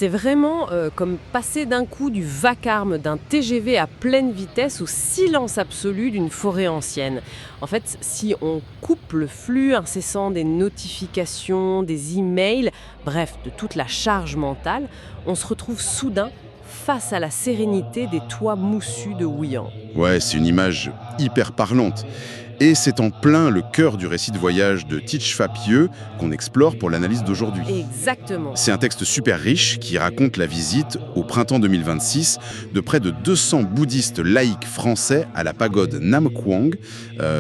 C'est vraiment comme passer d'un coup du vacarme d'un TGV à pleine vitesse au silence absolu d'une forêt ancienne. En fait, si on coupe le flux incessant des notifications, des emails, bref, de toute la charge mentale, on se retrouve soudain face à la sérénité des toits moussus de Houillan. Ouais, c'est une image hyper parlante. Et c'est en plein le cœur du récit de voyage de Titchfa Pieux qu'on explore pour l'analyse d'aujourd'hui. Exactement. C'est un texte super riche qui raconte la visite, au printemps 2026, de près de 200 bouddhistes laïcs français à la pagode Nam Quang,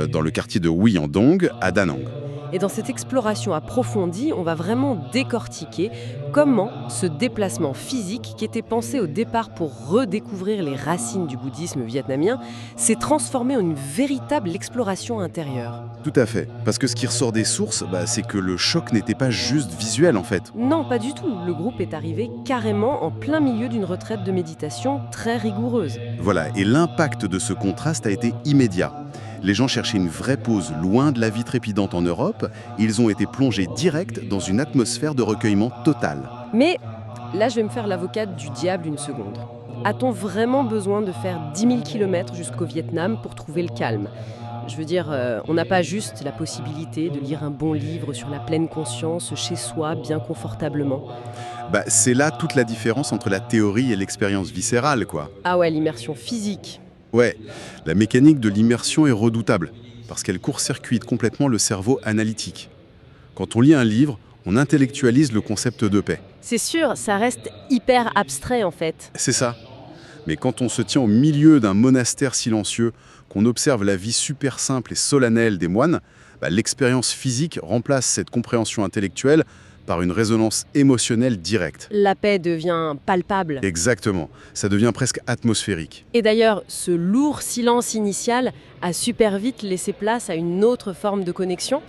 dans le quartier de Houillandong, à Da Nang. Et dans cette exploration approfondie, on va vraiment décortiquer comment ce déplacement physique, qui était pensé au départ pour redécouvrir les racines du bouddhisme vietnamien, s'est transformé en une véritable exploration intérieure. Tout à fait. Parce que ce qui ressort des sources, c'est que le choc n'était pas juste visuel en fait. Non, pas du tout. Le groupe est arrivé carrément en plein milieu d'une retraite de méditation très rigoureuse. Voilà, et l'impact de ce contraste a été immédiat. Les gens cherchaient une vraie pause loin de la vie trépidante en Europe, et ils ont été plongés direct dans une atmosphère de recueillement total. Mais là, je vais me faire l'avocate du diable une seconde. A-t-on vraiment besoin de faire 10 000 km jusqu'au Vietnam pour trouver le calme ? Je veux dire, on n'a pas juste la possibilité de lire un bon livre sur la pleine conscience chez soi, bien confortablement. C'est là toute la différence entre la théorie et l'expérience viscérale, quoi. Ah ouais, l'immersion physique. Ouais, la mécanique de l'immersion est redoutable, parce qu'elle court-circuite complètement le cerveau analytique. Quand on lit un livre, on intellectualise le concept de paix. C'est sûr, ça reste hyper abstrait en fait. C'est ça. Mais quand on se tient au milieu d'un monastère silencieux, qu'on observe la vie super simple et solennelle des moines, l'expérience physique remplace cette compréhension intellectuelle par une résonance émotionnelle directe. La paix devient palpable. Exactement. Ça devient presque atmosphérique. Et d'ailleurs, ce lourd silence initial a super vite laissé place à une autre forme de connexion,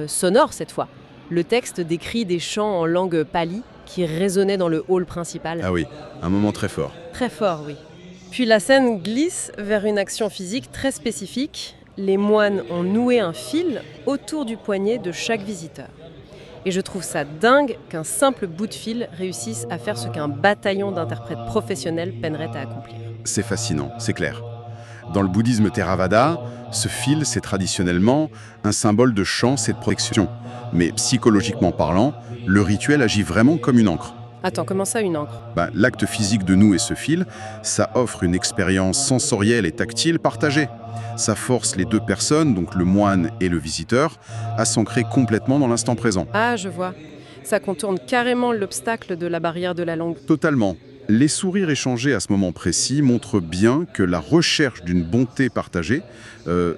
sonore cette fois. Le texte décrit des chants en langue pali qui résonnaient dans le hall principal. Ah oui, un moment très fort. Très fort, oui. Puis la scène glisse vers une action physique très spécifique. Les moines ont noué un fil autour du poignet de chaque visiteur. Et je trouve ça dingue qu'un simple bout de fil réussisse à faire ce qu'un bataillon d'interprètes professionnels peinerait à accomplir. C'est fascinant, c'est clair. Dans le bouddhisme Theravada, ce fil, c'est traditionnellement un symbole de chance et de protection. Mais psychologiquement parlant, le rituel agit vraiment comme une encre. Attends, comment ça une encre ? L'acte physique de nouer ce fil, ça offre une expérience sensorielle et tactile partagée. Ça force les deux personnes, donc le moine et le visiteur, à s'ancrer complètement dans l'instant présent. Ah, je vois. Ça contourne carrément l'obstacle de la barrière de la langue. Totalement. Les sourires échangés à ce moment précis montrent bien que la recherche d'une bonté partagée,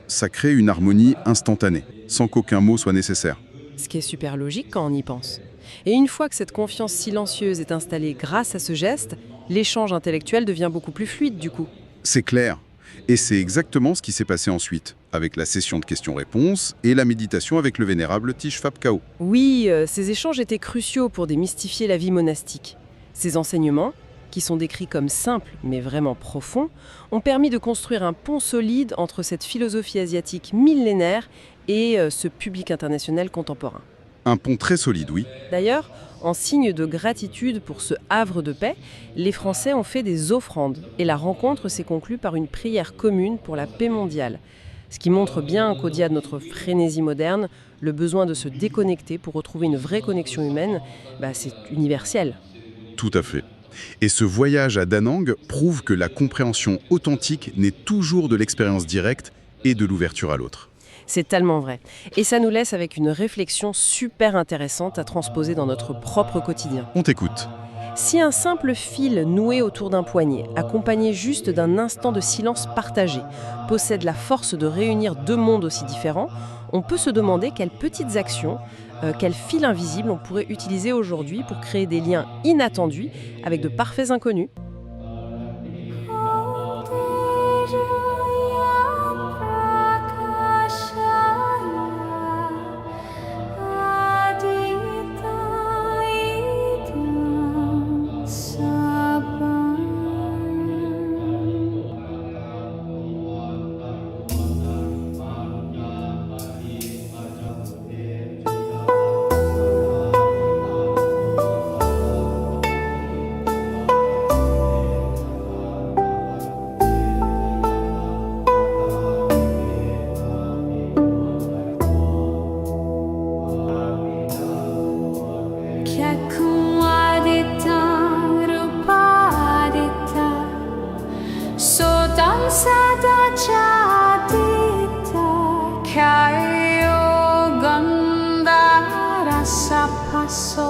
ça crée une harmonie instantanée, sans qu'aucun mot soit nécessaire. Ce qui est super logique quand on y pense. Et une fois que cette confiance silencieuse est installée grâce à ce geste, l'échange intellectuel devient beaucoup plus fluide du coup. C'est clair. Et c'est exactement ce qui s'est passé ensuite, avec la session de questions-réponses et la méditation avec le vénérable Tishfa Phap. Oui, ces échanges étaient cruciaux pour démystifier la vie monastique. Ces enseignements, qui sont décrits comme simples mais vraiment profonds, ont permis de construire un pont solide entre cette philosophie asiatique millénaire et ce public international contemporain. Un pont très solide, oui. D'ailleurs, en signe de gratitude pour ce havre de paix, les Français ont fait des offrandes et la rencontre s'est conclue par une prière commune pour la paix mondiale. Ce qui montre bien qu'au-delà de notre frénésie moderne, le besoin de se déconnecter pour retrouver une vraie connexion humaine, c'est universel. Tout à fait. Et ce voyage à Da Nang prouve que la compréhension authentique naît toujours de l'expérience directe et de l'ouverture à l'autre. C'est tellement vrai. Et ça nous laisse avec une réflexion super intéressante à transposer dans notre propre quotidien. On t'écoute. Si un simple fil noué autour d'un poignet, accompagné juste d'un instant de silence partagé, possède la force de réunir deux mondes aussi différents, on peut se demander quelles petites actions, quels fils invisibles on pourrait utiliser aujourd'hui pour créer des liens inattendus avec de parfaits inconnus. Yakwadita Rupadita Sodan Sada Jadita Kayo Gandhara Sapaso